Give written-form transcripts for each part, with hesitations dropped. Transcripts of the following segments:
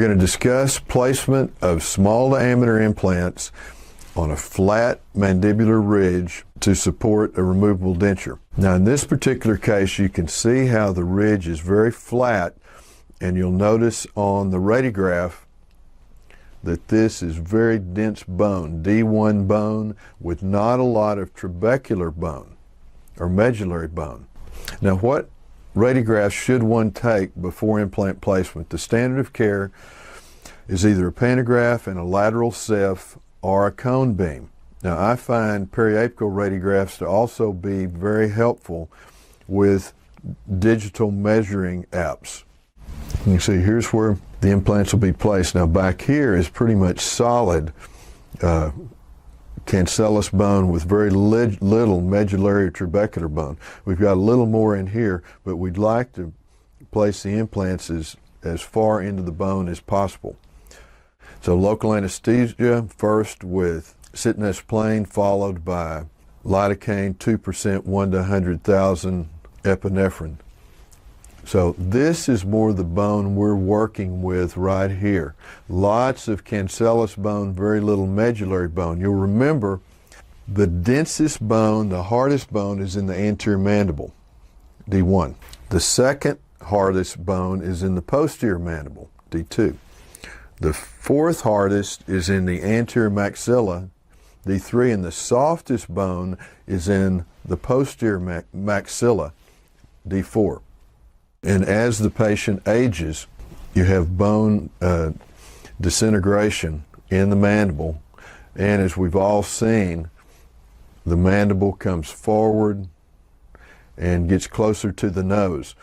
We're going to discuss placement of small diameter implants on a flat mandibular ridge to support a removable denture. Now in this particular case, you can see how the ridge is very flat, and you'll notice on the radiograph that this is very dense bone, D1 bone, with not a lot of trabecular bone or medullary bone. Now what radiographs should one take before implant placement? The standard of care is either a pantograph and a lateral ceph or a cone beam. Now I find periapical radiographs to also be very helpful with digital measuring apps. You can see here's where the implants will be placed. Now back here is pretty much solid cancellous bone with very little medullary or trabecular bone. We've got a little more in here, but we'd like to place the implants as far into the bone as possible. So local anesthesia first with Sitness Plain, followed by lidocaine 2%, 1 to 100,000 epinephrine. So this is more the bone we're working with right here. Lots of cancellous bone, very little medullary bone. You'll remember the densest bone, the hardest bone is in the anterior mandible, D1. The second hardest bone is in the posterior mandible, D2. The fourth hardest is in the anterior maxilla, D3, and the softest bone is in the posterior maxilla, D4. And as the patient ages, you have bone disintegration in the mandible, and as we've all seen, the mandible comes forward and gets closer to the nose.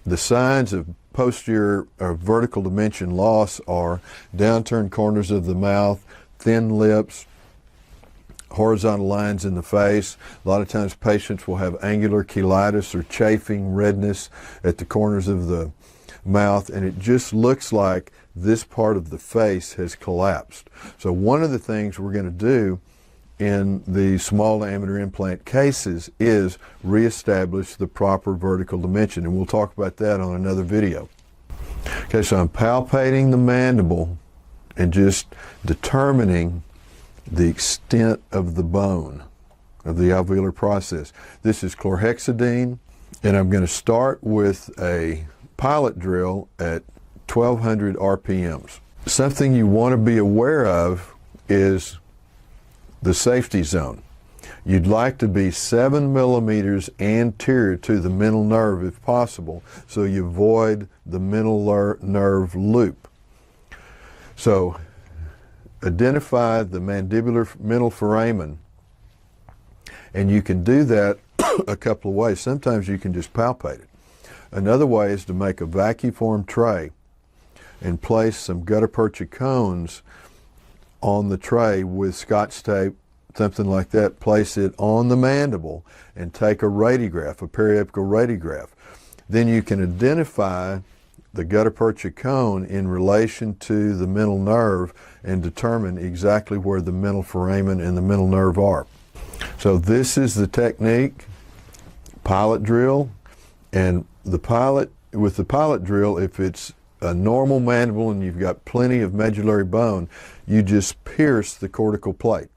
The signs of posterior or vertical dimension loss are downturned corners of the mouth, thin lips, horizontal lines in the face. A lot of times patients will have angular cheilitis or chafing redness at the corners of the mouth, and it just looks like this part of the face has collapsed. So one of the things we're going to do in the small diameter implant cases is reestablish the proper vertical dimension, and we'll talk about that on another video. Okay, so I'm palpating the mandible and just determining the extent of the bone of the alveolar process. This is chlorhexidine, and I'm going to start with a pilot drill at 1200 RPMs. Something you want to be aware of is the safety zone. You'd like to be 7 millimeters anterior to the mental nerve if possible, so you avoid the mental nerve loop. So identify the mandibular mental foramen, and you can do that a couple of ways. Sometimes you can just palpate it. Another way is to make a vacuform tray and place some gutta percha cones on the tray with Scotch tape, something like that. Place it on the mandible and take a radiograph, a periapical radiograph. Then you can identify the gutta percha cone in relation to the mental nerve and determine exactly where the mental foramen and the mental nerve are. So this is the technique, pilot drill, and with the pilot drill, if it's a normal mandible and you've got plenty of medullary bone, you just pierce the cortical plate.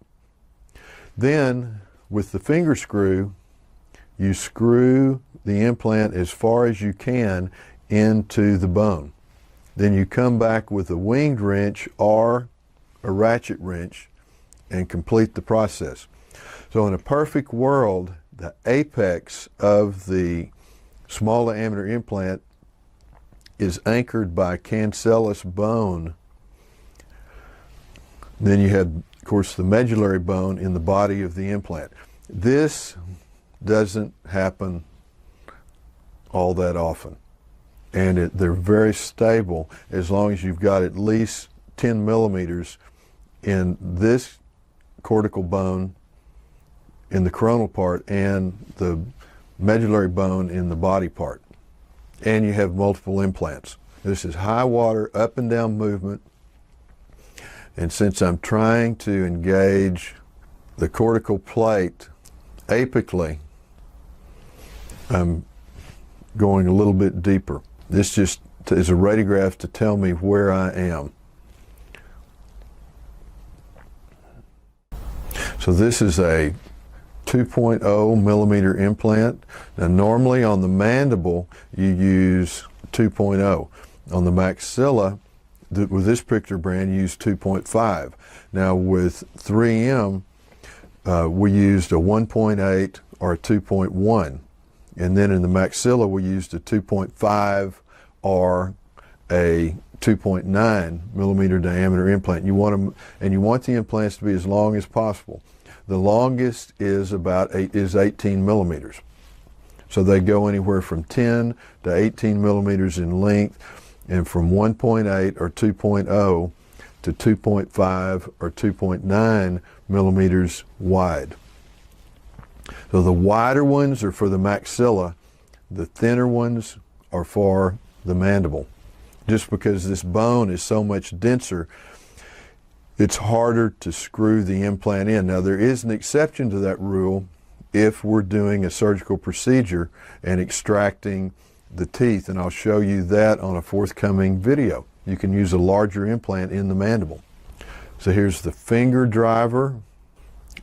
Then with the finger screw, you screw the implant as far as you can into the bone. Then you come back with a winged wrench or a ratchet wrench and complete the process. So in a perfect world, the apex of the small diameter implant is anchored by cancellous bone. Then you have, of course, the medullary bone in the body of the implant. This doesn't happen all that often, and they're very stable as long as you've got at least 10 millimeters in this cortical bone in the coronal part and the medullary bone in the body part, and you have multiple implants. This is high water, up and down movement, and since I'm trying to engage the cortical plate apically, I'm going a little bit deeper. This just is a radiograph to tell me where I am. So this is a 2.0 millimeter implant. Now normally on the mandible you use 2.0. On the maxilla, with this particular brand, you use 2.5. Now with 3M, we used a 1.8 or a 2.1. And then in the maxilla, we used a 2.5 or a 2.9 millimeter diameter implant. You want the implants to be as long as possible. The longest is 18 millimeters. So they go anywhere from 10 to 18 millimeters in length, and from 1.8 or 2.0 to 2.5 or 2.9 millimeters wide. So the wider ones are for the maxilla, the thinner ones are for the mandible. Just because this bone is so much denser, it's harder to screw the implant in. Now there is an exception to that rule if we're doing a surgical procedure and extracting the teeth, and I'll show you that on a forthcoming video. You can use a larger implant in the mandible. So here's the finger driver.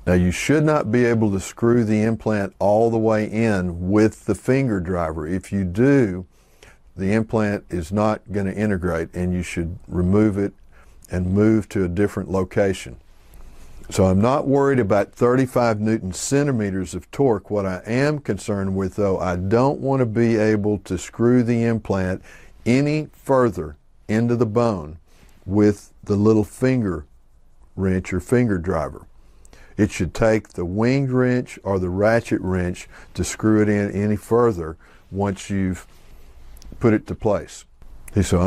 Now you should not be able to screw the implant all the way in with the finger driver. If you do, the implant is not going to integrate, and you should remove it and move to a different location. So I'm not worried about 35 Newton centimeters of torque. What I am concerned with, though, I don't want to be able to screw the implant any further into the bone with the little finger wrench or finger driver. It should take the winged wrench or the ratchet wrench to screw it in any further once you've put it to place. See, so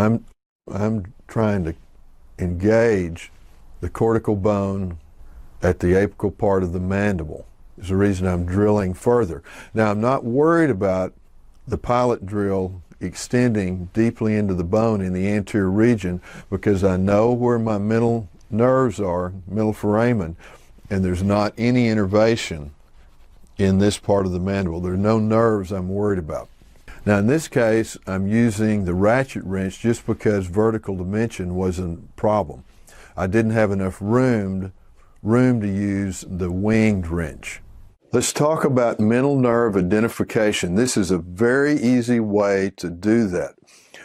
I'm trying to engage the cortical bone at the apical part of the mandible. Is the reason I'm drilling further. Now I'm not worried about the pilot drill extending deeply into the bone in the anterior region, because I know where my middle nerves are, middle foramen, and there's not any innervation in this part of the mandible. There are no nerves I'm worried about. Now in this case, I'm using the ratchet wrench just because vertical dimension wasn't a problem. I didn't have enough room to use the winged wrench. Let's talk about middle nerve identification. This is a very easy way to do that,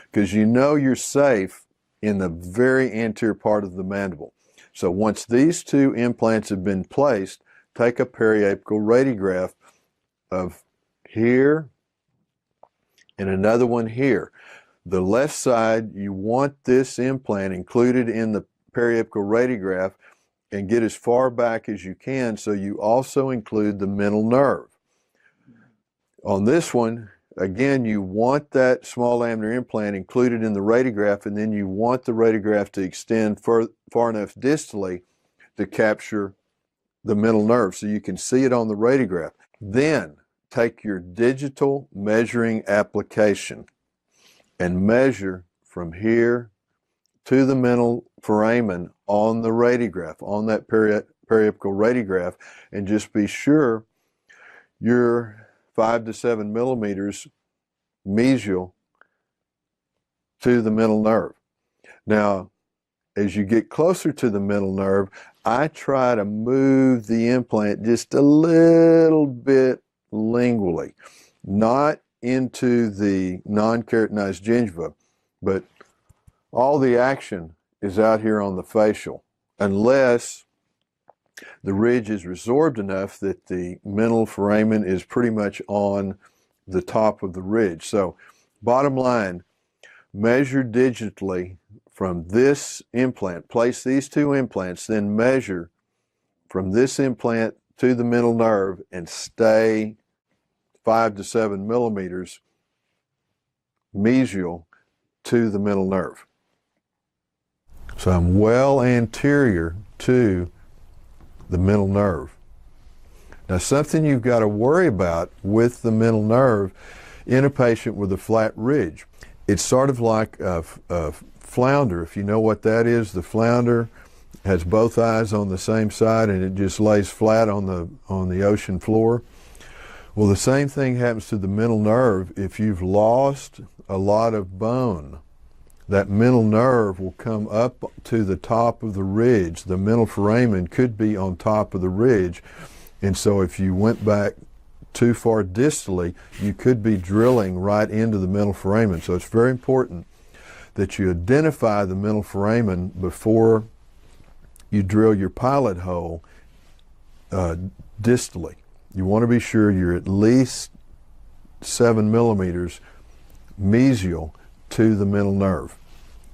because you know you're safe in the very anterior part of the mandible. So once these two implants have been placed, take a periapical radiograph of here and another one here. The left side, you want this implant included in the periapical radiograph and get as far back as you can, so you also include the middle nerve. On this one, again, you want that small laminar implant included in the radiograph, and then you want the radiograph to extend far enough distally to capture the middle nerve so you can see it on the radiograph. Then take your digital measuring application and measure from here to the middle foramen on the radiograph, on that periapical radiograph, and just be sure you're 5 to 7 millimeters mesial to the middle nerve. Now, as you get closer to the middle nerve, I try to move the implant just a little bit lingually, not into the non-keratinized gingiva, but all the action is out here on the facial, unless the ridge is resorbed enough that the middle foramen is pretty much on the top of the ridge. So bottom line, measure digitally from this implant, place these two implants, then measure from this implant to the middle nerve and stay 5 to 7 millimeters mesial to the middle nerve. So I'm well anterior to the middle nerve. Now something you've got to worry about with the middle nerve in a patient with a flat ridge. It's sort of like a flounder. If you know what that is, the flounder has both eyes on the same side and it just lays flat on the ocean floor. Well, the same thing happens to the middle nerve if you've lost a lot of bone that mental nerve will come up to the top of the ridge. The mental foramen could be on top of the ridge, and so if you went back too far distally, you could be drilling right into the mental foramen. So it's very important that you identify the mental foramen before you drill your pilot hole distally. You want to be sure you're at least 7 millimeters mesial to the mental nerve.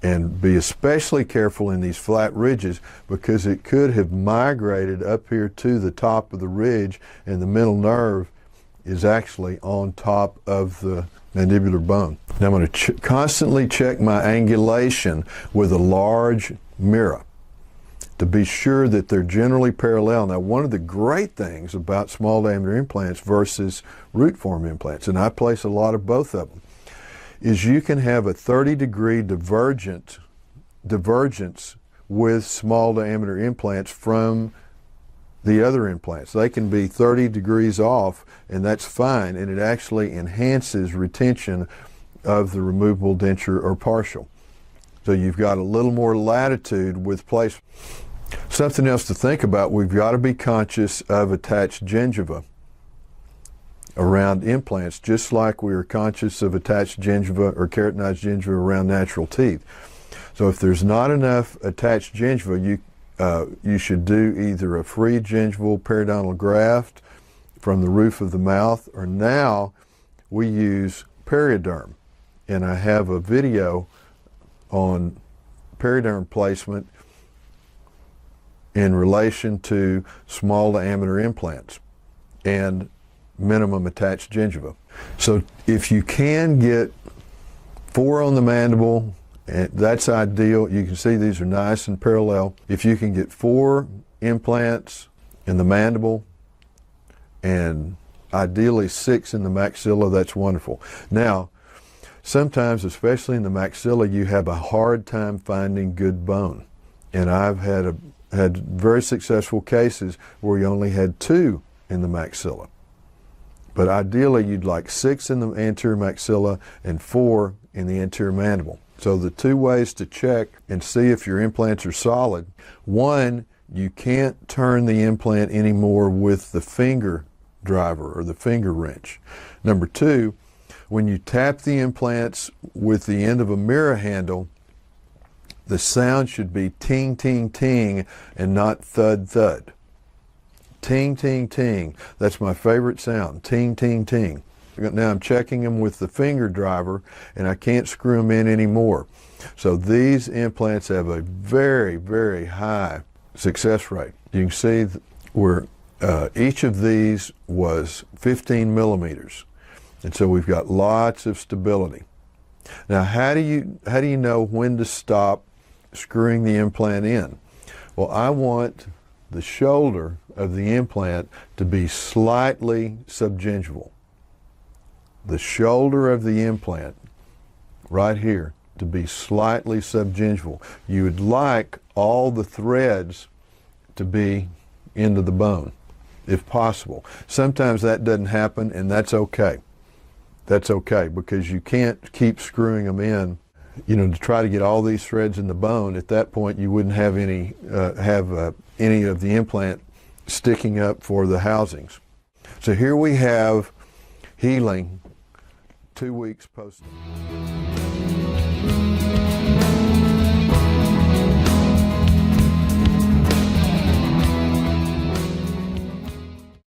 And be especially careful in these flat ridges, because it could have migrated up here to the top of the ridge, and the mental nerve is actually on top of the mandibular bone. Now I'm going to constantly check my angulation with a large mirror to be sure that they're generally parallel. Now, one of the great things about small diameter implants versus root form implants, and I place a lot of both of them, is you can have a 30-degree divergence with small diameter implants from the other implants. They can be 30 degrees off, and that's fine, and it actually enhances retention of the removable denture or partial. So you've got a little more latitude with placement. Something else to think about, we've got to be conscious of attached gingiva around implants, just like we are conscious of attached gingiva or keratinized gingiva around natural teeth. So if there's not enough attached gingiva, you should do either a free gingival periodontal graft from the roof of the mouth, or now we use perioderm. And I have a video on perioderm placement in relation to small diameter implants and minimum attached gingiva. So if you can get 4 on the mandible, that's ideal. You can see these are nice and parallel. If you can get 4 implants in the mandible and ideally 6 in the maxilla, that's wonderful. Now, sometimes, especially in the maxilla, you have a hard time finding good bone. And I've had very successful cases where you only had 2 in the maxilla. But ideally, you'd like 6 in the anterior maxilla and 4 in the anterior mandible. So the 2 ways to check and see if your implants are solid: one, you can't turn the implant anymore with the finger driver or the finger wrench. Number 2, when you tap the implants with the end of a mirror handle, the sound should be ting, ting, ting, and not thud, thud. Ting, ting, ting. That's my favorite sound. Ting, ting, ting. Now I'm checking them with the finger driver, and I can't screw them in anymore. So these implants have a very, very high success rate. You can see where each of these was 15 millimeters. And so we've got lots of stability. Now, how do you know when to stop screwing the implant in? Well, I want the shoulder of the implant to be slightly subgingival. The shoulder of the implant, right here, to be slightly subgingival. You would like all the threads to be into the bone, if possible. Sometimes that doesn't happen, and that's okay. That's okay, because you can't keep screwing them in, to try to get all these threads in the bone. At that point, you wouldn't have any of the implant sticking up for the housings. So here we have healing 2 weeks post.